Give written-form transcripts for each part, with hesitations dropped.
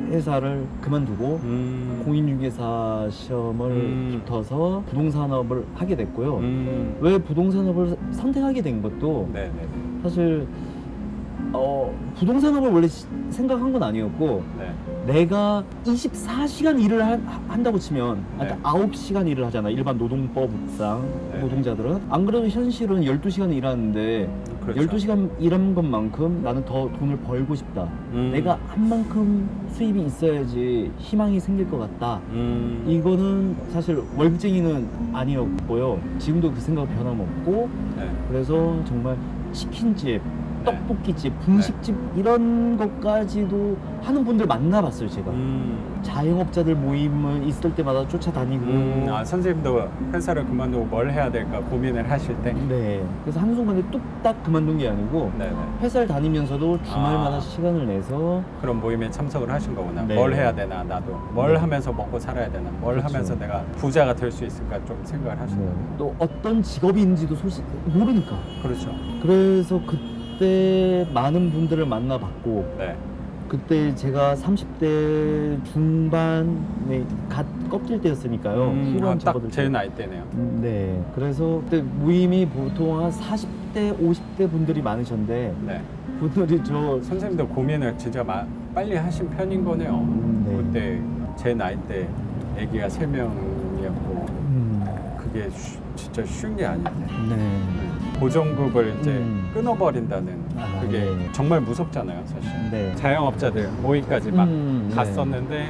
회사를 그만두고 공인중개사 시험을 붙어서 부동산업을 하게 됐고요. 왜 부동산업을 선택하게 된 것도 네네. 사실 부동산업을 원래 생각한 건 아니었고, 네. 내가 24시간 일을 한다고 치면, 네. 9시간 일을 하잖아, 일반 노동법상 네. 노동자들은. 안 그래도 현실은 12시간 일하는데 그렇죠. 12시간 일한 것만큼 나는 더 돈을 벌고 싶다. 내가 한 만큼 수입이 있어야지 희망이 생길 것 같다. 이거는 사실 월급쟁이는 아니었고요. 지금도 그 생각 변함없고, 네. 그래서 정말 치킨집, 네. 떡볶이집, 분식집 이런 것까지도 하는 분들 만나봤어요, 제가. 자영업자들 모임을 있을 때마다 쫓아다니고. 선생님도 회사를 그만두고 뭘 해야 될까 고민을 하실 때? 네. 그래서 한순간에 뚝딱 그만둔 게 아니고, 네네. 회사를 다니면서도 주말마다 시간을 내서. 그런 모임에 참석을 하신 거구나. 네. 뭘 해야 되나 나도. 뭘 네. 하면서 먹고 살아야 되나. 뭘 그렇죠. 하면서 내가 부자가 될 수 있을까 좀 생각을 하신 거예요. 또 어떤 직업인지도 모르니까. 그렇죠. 그래서 그때 많은 분들을 만나봤고, 네. 그때 제가 30대 중반에 갓 꺾일 때였으니까요. 후반 딱 접어들 제 때. 나이 때네요. 네. 그래서 그때 모임이 보통 한 40대, 50대 분들이 많으셨는데, 네. 분들이 저. 선생님도 고민을 진짜 빨리 하신 편인 거네요. 네. 그때 제 나이 때 아기가 3명이었고 그게 진짜 쉬운 게 아닌데. 네. 고정급을 이제 끊어버린다는 그게 네. 정말 무섭잖아요, 사실. 네. 자영업자들 모임까지 막 네. 갔었는데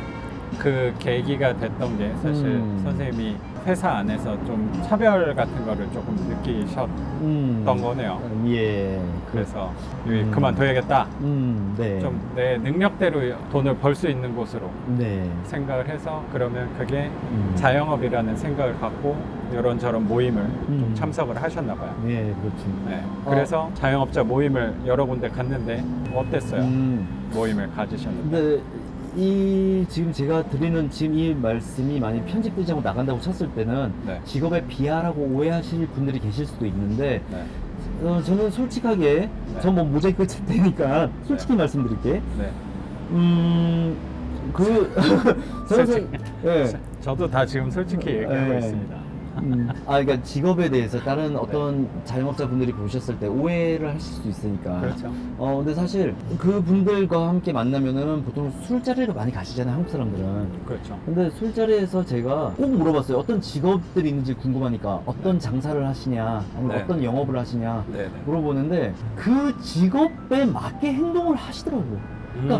그 계기가 됐던 게 사실 선생님이 회사 안에서 좀 차별 같은 거를 조금 느끼셨던 거네요. 예. 그래서 그만둬야겠다. 네. 좀 내 능력대로 돈을 벌 수 있는 곳으로 네. 생각을 해서 그러면 그게 자영업이라는 생각을 갖고 이런저런 모임을 좀 참석을 하셨나 봐요. 네, 그렇죠. 네. 그래서 자영업자 모임을 여러 군데 갔는데 어땠어요? 모임을 가지셨는데. 근데 지금 제가 드리는 지금 이 말씀이 많이 편집되지 않고 나간다고 쳤을 때는 네. 직업에 비하라고 오해하실 분들이 계실 수도 있는데, 네. 저는 솔직하게, 전 뭐 모자이크 칠 테니까 솔직히 말씀드릴게. 네. 저는 예. 저도 다 지금 솔직히 얘기하고 있습니다. 그러니까 직업에 대해서 다른 어떤 자영업자분들이 보셨을 때 오해를 하실 수 있으니까. 그렇죠. 근데 사실 그 분들과 함께 만나면은 보통 술자리를 많이 가시잖아요, 한국 사람들은. 그렇죠. 근데 술자리에서 제가 꼭 물어봤어요. 어떤 직업들이 있는지 궁금하니까 어떤 장사를 하시냐, 아니면 네. 어떤 영업을 하시냐 네네. 물어보는데 그 직업에 맞게 행동을 하시더라고요. 그러니까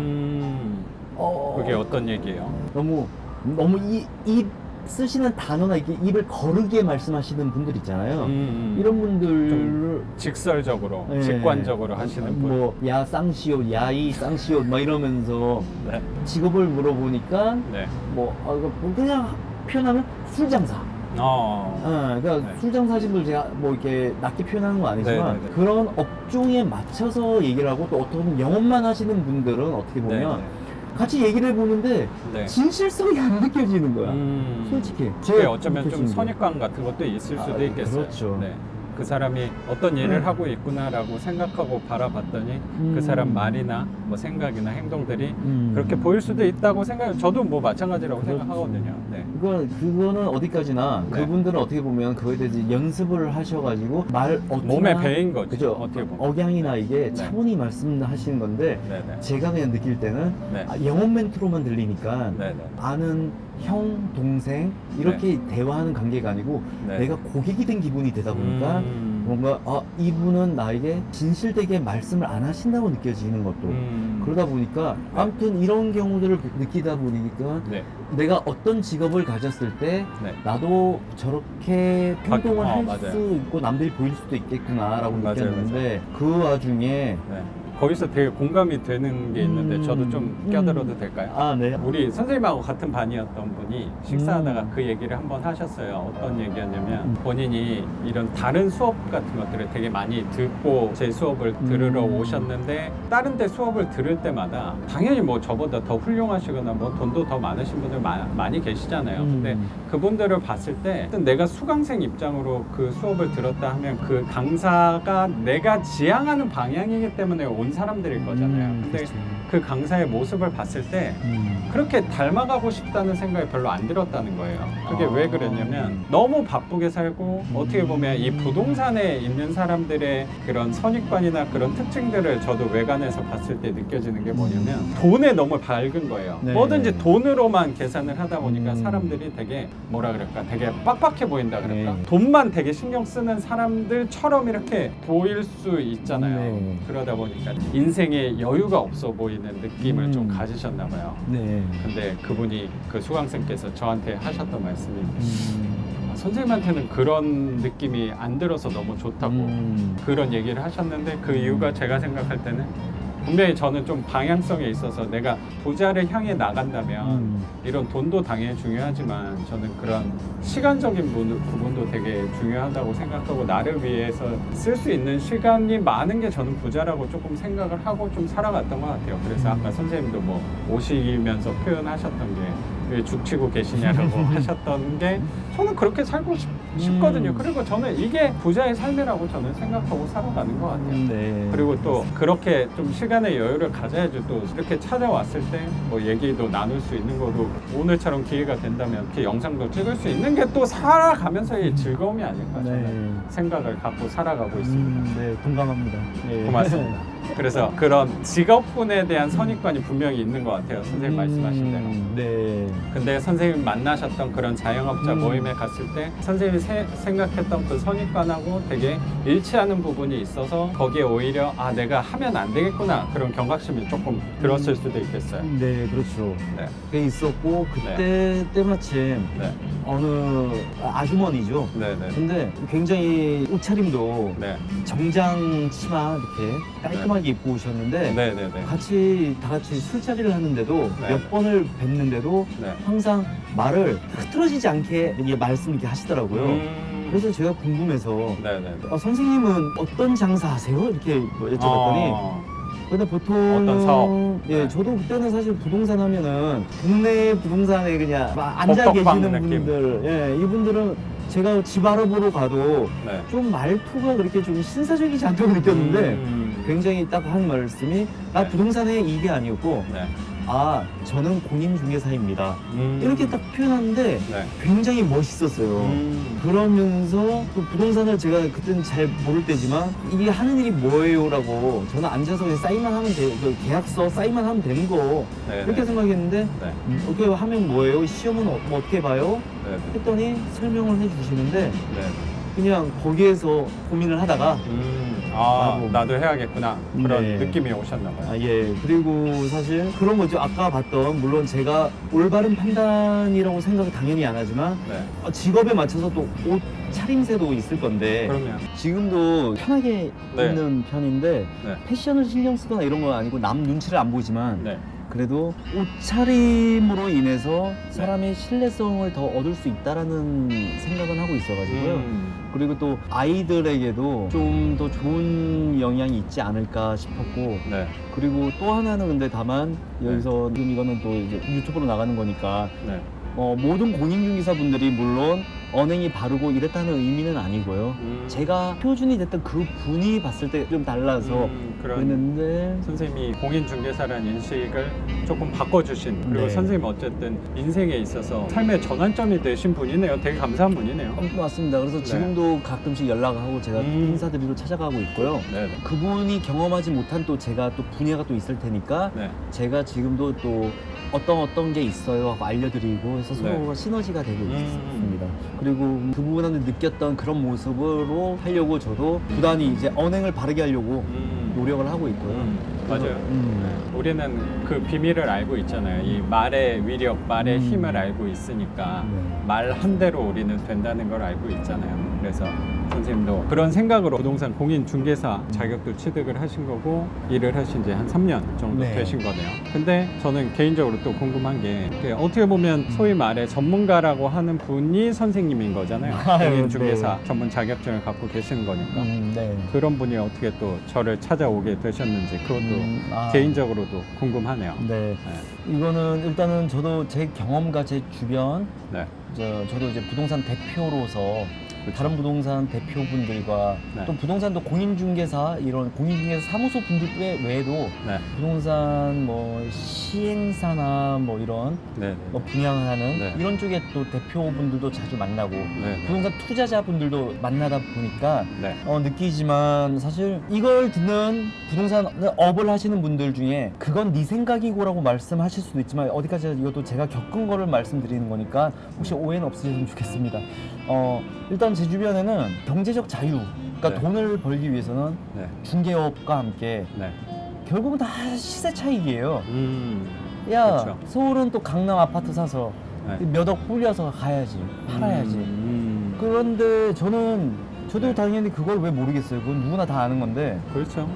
그게 어떤 얘기예요? 너무 입 쓰시는 단어나 이렇게 입을 거르게 말씀하시는 분들 있잖아요. 이런 분들 좀 직설적으로, 네. 직관적으로 하시는 분. 뭐 야 쌍시옷, 야이 쌍시옷 막 이러면서 네. 직업을 물어보니까 네. 뭐 그냥 표현하면 술장사. 그러니까 네. 술장사신 분 제가 뭐 이렇게 낮게 표현하는 건 아니지만 네네네. 그런 업종에 맞춰서 얘기를 하고, 또 어떤 영업만 하시는 분들은 어떻게 보면 네네. 같이 얘기를 해보는데 네. 진실성이 안 느껴지는 거야. 솔직히. 그게 어쩌면 좀 느껴지는 거야. 선입관 같은 것도 있을 수도 있겠어요. 그렇죠. 네. 그 사람이 어떤 일을 하고 있구나라고 생각하고 바라봤더니 그 사람 말이나 뭐 생각이나 행동들이 그렇게 보일 수도 있다고 저도 뭐 마찬가지라고 그렇죠. 생각하거든요. 네. 그거는 어디까지나 네. 그분들은 어떻게 보면 그거에 대해서 연습을 하셔가지고 몸에 배인 거죠. 그죠? 어떻게 보면. 억양이나 이게 차분히 말씀하시는 건데, 네네. 제가 그냥 느낄 때는 네. 영업 멘트로만 들리니까 네네. 아는 형, 동생 이렇게 대화하는 관계가 아니고 네. 내가 고객이 된 기분이 되다 보니까 뭔가 이분은 나에게 진실되게 말씀을 안 하신다고 느껴지는 것도 그러다 보니까 아무튼 이런 경우들을 느끼다 보니까 네. 내가 어떤 직업을 가졌을 때 네. 나도 저렇게 행동을 할 맞아요. 수 있고 남들이 보일 수도 있겠구나라고 맞아요, 느꼈는데 그 와중에 네. 거기서 되게 공감이 되는 게 있는데 저도 좀 껴들어도 될까요? 네. 우리 선생님하고 같은 반이었던 분이 식사하다가 그 얘기를 한번 하셨어요. 어떤 얘기였냐면 본인이 이런 다른 수업 같은 것들을 되게 많이 듣고 제 수업을 들으러 오셨는데 다른 데 수업을 들을 때마다 당연히 뭐 저보다 더 훌륭하시거나 뭐 돈도 더 많으신 분들 많이 계시잖아요. 근데 그분들을 봤을 때 내가 수강생 입장으로 그 수업을 들었다 하면 그 강사가 내가 지향하는 방향이기 때문에 오는 본 사람들일 거잖아요. 근데 그치. 그 강사의 모습을 봤을 때 그렇게 닮아가고 싶다는 생각이 별로 안 들었다는 거예요. 그게 왜 그랬냐면 너무 바쁘게 살고 어떻게 보면 이 부동산에 있는 사람들의 그런 선입관이나 그런 특징들을 저도 외관에서 봤을 때 느껴지는 게 뭐냐면 돈에 너무 밝은 거예요. 네. 뭐든지 돈으로만 계산을 하다 보니까 음. 사람들이 되게 뭐라 그럴까 되게 빡빡해 보인다 그럴까 네. 돈만 되게 신경 쓰는 사람들처럼 이렇게 보일 수 있잖아요. 네. 그러다 보니까 인생에 여유가 없어 보이는 느낌을 좀 음. 가지셨나 봐요. 네. 근데 그분이 그 수강생께서 저한테 하셨던 말씀이 선생님한테는 그런 느낌이 안 들어서 너무 좋다고 그런 얘기를 하셨는데 그 이유가 제가 생각할 때는 분명히 저는 좀 방향성에 있어서 내가 부자를 향해 나간다면 이런 돈도 당연히 중요하지만 저는 그런 시간적인 부분도 되게 중요하다고 생각하고 나를 위해서 쓸 수 있는 시간이 많은 게 저는 부자라고 조금 생각을 하고 좀 살아갔던 것 같아요. 그래서 아까 선생님도 뭐 오시면서 표현하셨던 게 왜 죽치고 계시냐라고 하셨던 게 저는 그렇게 살고 싶거든요. 그리고 저는 이게 부자의 삶이라고 저는 생각하고 살아가는 것 같아요. 네. 그리고 또 그렇게 좀 시간의 여유를 가져야지 또 이렇게 찾아왔을 때 뭐 얘기도 나눌 수 있는 거도 오늘처럼 기회가 된다면 이렇게 영상도 찍을 수 있는 게 또 살아가면서의 즐거움이 아닐까 저는 네. 생각을 갖고 살아가고 있습니다. 네, 동감합니다. 네. 고맙습니다. 그래서 그런 직업군에 대한 선입관이 분명히 있는 것 같아요. 선생님 말씀하신 대로. 네. 근데 선생님 만나셨던 그런 자영업자 모임에 갔을 때 선생님이 생각했던 그 선입관하고 되게 일치하는 부분이 있어서 거기에 오히려 아 내가 하면 안 되겠구나 그런 경각심이 조금 들었을 수도 있겠어요. 네, 그렇죠. 네. 그게 있었고 그때 때마침 네. 어느 아주머니죠. 네네. 근데 굉장히 옷차림도 네. 정장 치마 이렇게 깔끔하게 입고 오셨는데 네네네. 다 같이 술자리를 하는데도 네. 몇 번을 뵀는데도 네. 항상 말을 흐트러지지 않게 이게 말씀 이렇게 하시더라고요. 그래서 제가 궁금해서 네네. 선생님은 어떤 장사 하세요? 이렇게 뭐 여쭤봤더니 근데 보통 어떤 사업? 예, 네. 저도 그때는 사실 부동산 하면은 국내 부동산에 그냥 막 앉아 복덕방 계시는 느낌. 분들, 예, 이분들은 제가 집 알아보러 가도 네. 좀 말투가 그렇게 좀 신사적이지 않다고 느꼈는데 굉장히 딱 한 말씀이 나 네. 부동산에 이게 아니었고 네. 아 저는 공인중개사입니다 이렇게 딱 표현하는데 네. 굉장히 멋있었어요. 그러면서 또 부동산을 제가 그때는 잘 모를 때지만 이게 하는 일이 뭐예요라고 저는 앉아서 그냥 사인만 하면 그 계약서 사인만 하면 되는 거 네. 이렇게 생각했는데 네. 어떻게 하면 뭐예요? 시험은 뭐 어떻게 봐요? 네. 했더니 설명을 해주시는데 네. 그냥 거기에서 고민을 하다가 아, 라고. 나도 해야겠구나. 그런 네. 느낌이 오셨나 봐요. 예 그리고 사실 그런 거죠. 아까 봤던 물론 제가 올바른 판단이라고 생각을 당연히 안 하지만 네. 직업에 맞춰서 또 옷 차림새도 있을 건데 그러면 지금도 편하게 네. 입는 편인데 네. 패션을 신경 쓰거나 이런 건 아니고 남 눈치를 안 보지만 네. 그래도 옷차림으로 인해서 사람의 신뢰성을 더 얻을 수 있다라는 생각은 하고 있어가지고요. 그리고 또 아이들에게도 좀 더 좋은 영향이 있지 않을까 싶었고 네. 그리고 또 하나는 근데 다만 여기서 지금 이거는 또 이제 유튜브로 나가는 거니까 네. 모든 공인중개사분들이 물론 언행이 바르고 이랬다는 의미는 아니고요. 제가 표준이 됐던 그 분이 봤을 때 좀 달라서 그런 그랬는데 선생님이 공인중개사라는 인식을 조금 바꿔주신 그리고 네. 선생님 어쨌든 인생에 있어서 삶의 전환점이 되신 분이네요. 되게 감사한 분이네요. 맞습니다. 그래서 네. 지금도 가끔씩 연락하고 제가 인사드리러 찾아가고 있고요. 네. 그분이 경험하지 못한 또 제가 또 분야가 또 있을 테니까 네. 제가 지금도 또 어떤 게 있어요 하고 알려드리고 해서 서로가 시너지가 되고 있습니다. 그리고 그 부분한테 느꼈던 그런 모습으로 하려고 저도 부단히 이제 언행을 바르게 하려고 노력을 하고 있고요. 그래서, 맞아요. 네. 우리는 그 비밀을 알고 있잖아요. 이 말의 위력, 말의 힘을 알고 있으니까 네. 말 한 대로 우리는 된다는 걸 알고 있잖아요. 그래서 선생님도 그런 생각으로 부동산 공인중개사 자격도 취득을 하신 거고 일을 하신 지 한 3년 정도 네. 되신 거네요. 근데 저는 개인적으로 또 궁금한 게 어떻게 보면 소위 말해 전문가라고 하는 분이 선생님인 거잖아요. 아유, 공인중개사 네. 전문 자격증을 갖고 계시는 거니까. 네. 그런 분이 어떻게 또 저를 찾아오게 되셨는지 그것도 개인적으로도 궁금하네요. 네. 이거는 일단은 저도 제 경험과 제 주변 네. 저도 이제 부동산 대표로서 그렇죠. 다른 부동산 대표분들과 네. 또 부동산도 공인중개사 이런 공인중개사 사무소 분들 외에도 네. 부동산 뭐 시행사나 뭐 이런 네. 뭐 분양하는 네. 이런 쪽에 또 대표분들도 자주 만나고 네. 부동산 투자자분들도 만나다 보니까 네. 느끼지만 사실 이걸 듣는 부동산 업을 하시는 분들 중에 그건 네 생각이고라고 말씀하실 수도 있지만 어디까지 이것도 제가 겪은 거를 말씀드리는 거니까 혹시 오해는 없으셨으면 좋겠습니다. 일단 제 주변에는 경제적 자유, 그러니까 네. 돈을 벌기 위해서는 네. 중개업과 함께 네. 결국은 다 시세 차익이에요. 음. 야, 그렇죠. 서울은 또 강남 아파트 사서 네. 몇 억 불려서 가야지, 팔아야지. 음. 그런데 저도 네. 당연히 그걸 왜 모르겠어요. 그건 누구나 다 아는 건데 그렇죠.